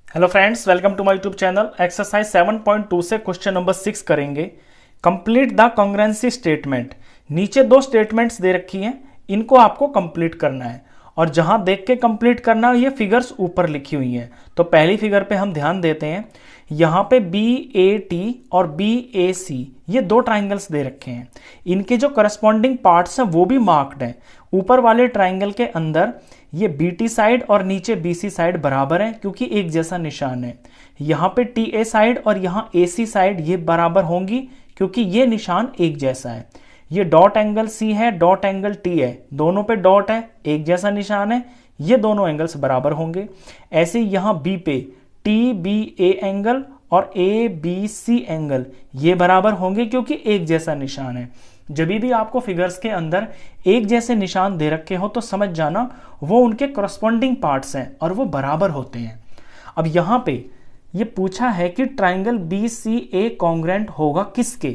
Hello friends, welcome to my YouTube channel. Exercise 7.2 से question number 6 करेंगे। Complete the congruency statement. नीचे दो statements दे रखी हैं, इनको आपको कंप्लीट करना है और जहां देख के कंप्लीट करना है ये फिगर्स ऊपर लिखी हुई हैं। तो पहली फिगर पे हम ध्यान देते हैं। यहाँ पे BAT और BAC ये दो ट्राइंगल्स दे रखे हैं, इनके जो करस्पॉन्डिंग पार्ट्स हैं वो भी मार्क्ड हैं। ऊपर वाले ट्राइंगल के अंदर ये BT साइड और नीचे BC साइड बराबर है क्योंकि एक जैसा निशान है। यहाँ पे TA साइड और यहाँ AC साइड ये बराबर होंगी क्योंकि ये निशान एक जैसा है। ये डॉट एंगल C है, डॉट एंगल T है, दोनों पे डॉट है, एक जैसा निशान है, ये दोनों एंगल्स बराबर होंगे। ऐसे यहाँ B पे TBA एंगल और ABC एंगल ये बराबर होंगे क्योंकि एक जैसा निशान है। जब भी आपको फिगर्स के अंदर एक जैसे निशान दे रखे हो तो समझ जाना वो उनके करस्पॉन्डिंग पार्ट्स हैं और वो बराबर होते हैं। अब यहाँ पे ये पूछा है कि ट्राइंगल BCA कॉन्ग्रुएंट होगा किसके?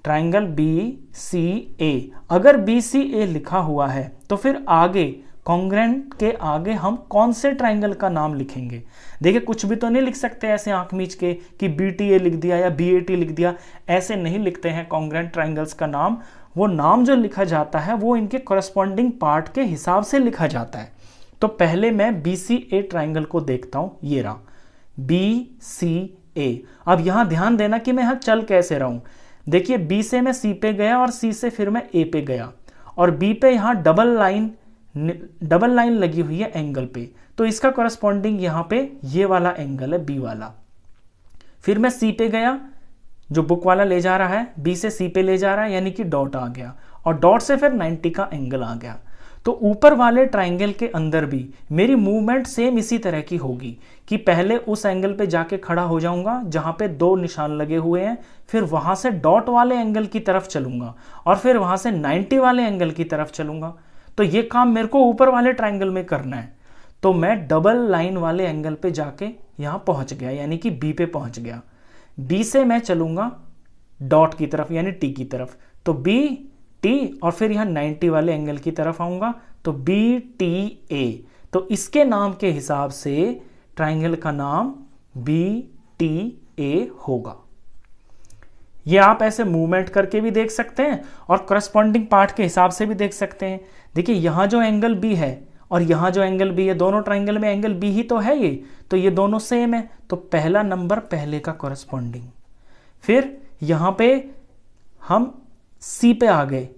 Triangle BCA। अगर BCA लिखा हुआ है तो फिर आगे कॉन्ग्रुएंट के आगे हम कौन से ट्राइंगल का नाम लिखेंगे? देखिए, कुछ भी तो नहीं लिख सकते ऐसे आंख मीच के कि BTA लिख दिया या BAT लिख दिया। ऐसे नहीं लिखते हैं कॉन्ग्रुएंट ट्राइंगल्स का नाम। वो नाम जो लिखा जाता है वो इनके करस्पॉन्डिंग पार्ट के हिसाब से लिखा जाता है। तो पहले मैं BCA ट्राइंगल को देखता हूं। ये रहा BCA। अब यहां ध्यान देना कि मैं यहां चल कैसे रहा हूं। देखिए, B से मैं C पे गया और C से फिर मैं A पे गया और B पे यहां डबल लाइन लगी हुई है एंगल पे, तो इसका करस्पॉन्डिंग यहां पे ये वाला एंगल है B वाला। फिर मैं C पे गया, जो बुक वाला ले जा रहा है B से C पे ले जा रहा है, यानी कि डॉट आ गया और डॉट से फिर 90 का एंगल आ गया। तो ऊपर वाले ट्राइंगल के अंदर भी मेरी मूवमेंट सेम इसी तरह की होगी कि पहले उस एंगल पे जाके खड़ा हो जाऊंगा जहां पे दो निशान लगे हुए हैं, फिर वहां से डॉट वाले एंगल की तरफ चलूंगा और फिर वहां से 90 वाले एंगल की तरफ चलूंगा। तो ये काम मेरे को ऊपर वाले ट्राइंगल में करना है। तो मैं डबल लाइन वाले एंगल पे जाके यहां पहुंच गया, यानी कि B पे पहुंच गया। B से मैं चलूंगा डॉट की तरफ यानी T की तरफ, तो BT और फिर यहां 90 वाले एंगल की तरफ आऊंगा तो BTA। तो इसके नाम के हिसाब से ट्राइंगल का नाम BTA होगा। ये आप ऐसे मूवमेंट करके भी देख सकते हैं और करस्पॉन्डिंग पार्ट के हिसाब से भी देख सकते हैं। देखिए, यहां जो एंगल B है और यहां जो एंगल B है, दोनों ट्राइंगल में एंगल B ही तो है ये, तो ये दोनों सेम है। तो पहला नंबर पहले का करस्पॉन्डिंग। फिर यहां पे हम C पे आ गए,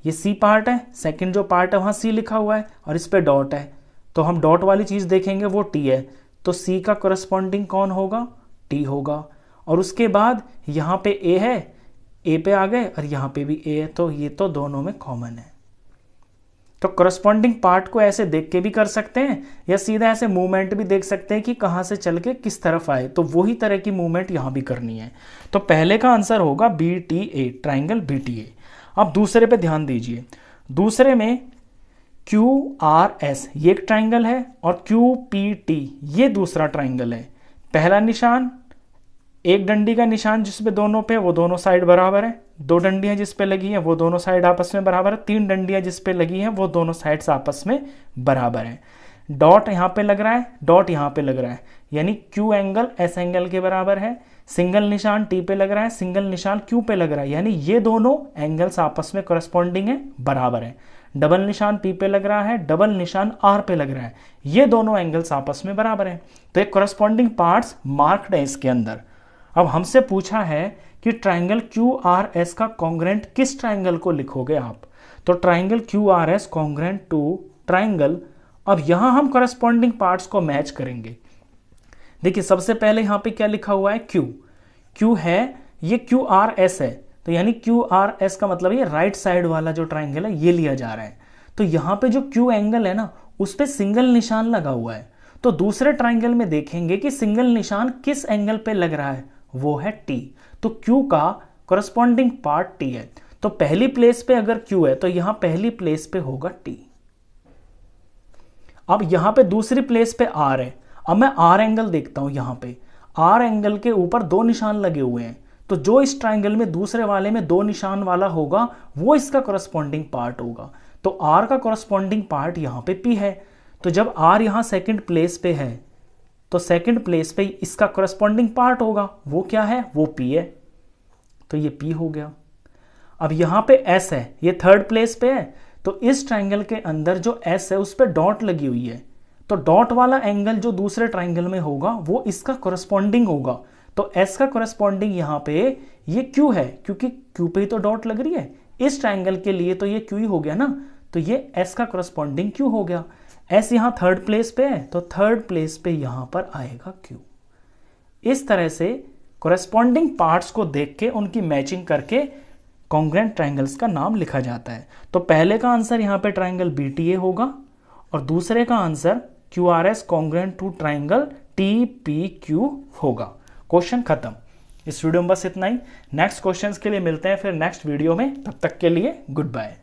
ये C पार्ट है, सेकंड जो पार्ट है वहां C लिखा हुआ है और इस पे डॉट है, तो हम डॉट वाली चीज देखेंगे वो T है, तो C का करस्पॉन्डिंग कौन होगा? T होगा। और उसके बाद यहां पे A है, A पे आ गए और यहां पे भी A है, तो ये तो दोनों में कॉमन है। तो करस्पॉन्डिंग पार्ट को ऐसे देख के भी कर सकते हैं या सीधा ऐसे मूवमेंट भी देख सकते हैं कि कहां से चल के किस तरफ आए, तो वही तरह की मूवमेंट यहां भी करनी है। तो पहले का आंसर होगा BTA, ट्राइंगल BTA। अब दूसरे पे ध्यान दीजिए। दूसरे में QRS ये एक ट्राइंगल है और QPT ये दूसरा ट्राइंगल है। पहला निशान एक डंडी का निशान जिसपे दोनों पे वो दोनों साइड बराबर है, दो डंडियां जिस पे लगी हैं वो दोनों साइड आपस में बराबर है, तीन डंडियां जिस पे लगी हैं वो दोनों साइड्स आपस में बराबर है। डॉट यहां पे लग रहा है, डॉट यहां पे लग रहा है, यानी Q एंगल S एंगल के बराबर है। सिंगल निशान T पे लग रहा है, सिंगल निशान Q पे लग रहा है, यानी ये दोनों एंगल्स आपस में करस्पॉन्डिंग है, बराबर है। डबल निशान P पे लग रहा है, डबल निशान R पे लग रहा है, ये दोनों एंगल्स आपस में बराबर है। तो एक करस्पॉन्डिंग पार्ट्स मार्क्ड है इसके अंदर। अब हमसे पूछा है कि ट्राइंगल QRS का कॉन्ग्रुएंट किस ट्राइंगल को लिखोगे आप? तो triangle QRS congruent to triangle. अब यहां हम करस्पॉन्डिंग पार्ट्स को मैच करेंगे। देखिए, सबसे पहले यहां पे क्या लिखा हुआ है? Q है, ये QRS है, तो यानी QRS का मतलब ये राइट साइड वाला जो ट्राइंगल है ये लिया जा रहा है। तो यहां पे जो Q एंगल है ना उस पे सिंगल निशान लगा हुआ है, तो दूसरे ट्राइंगल में देखेंगे कि सिंगल निशान किस एंगल पे लग रहा है, वो है T। तो Q का करस्पॉन्डिंग पार्ट T है, तो पहली प्लेस पे अगर Q है तो यहां पहली प्लेस पे होगा T। अब यहां पे दूसरी प्लेस पे R है। अब मैं R एंगल देखता हूं, यहां पे R एंगल के ऊपर दो निशान लगे हुए हैं, तो जो इस ट्राइंगल में दूसरे वाले में दो निशान वाला होगा वो इसका करस्पॉन्डिंग पार्ट होगा। तो R का करस्पॉन्डिंग पार्ट यहां पे P है। तो जब R यहां सेकंड प्लेस पे है तो सेकंड प्लेस पे इसका करस्पॉन्डिंग पार्ट होगा, वो क्या है, वो P है, तो ये P हो गया। अब यहाँ पे S है, ये थर्ड प्लेस पे है, तो इस ट्राइंगल के अंदर जो S है उस पर डॉट लगी हुई है, तो डॉट वाला एंगल जो दूसरे ट्राइंगल में होगा वो इसका करस्पॉन्डिंग होगा। तो S का करस्पॉन्डिंग यहाँ पे ये Q है, क्योंकि Q पे ही तो डॉट लग रही है, इस ट्राइंगल के लिए तो ये Q ही हो गया ना, तो ये S का करस्पॉन्डिंग Q हो गया। S यहाँ थर्ड प्लेस पे है, तो थर्ड प्लेस पे यहाँ पर आएगा Q। इस तरह से करस्पॉन्डिंग पार्ट्स को देख के उनकी मैचिंग करके कॉन्ग्रुएंट ट्राइंगल्स का नाम लिखा जाता है। तो पहले का आंसर यहाँ पे ट्राइंगल BTA होगा और दूसरे का answer QRS congruent to triangle TPQ होगा। क्वेश्चन खत्म। इस वीडियो में बस इतना ही। नेक्स्ट क्वेश्चंस के लिए मिलते हैं फिर नेक्स्ट वीडियो में, तब तक के लिए गुड बाय।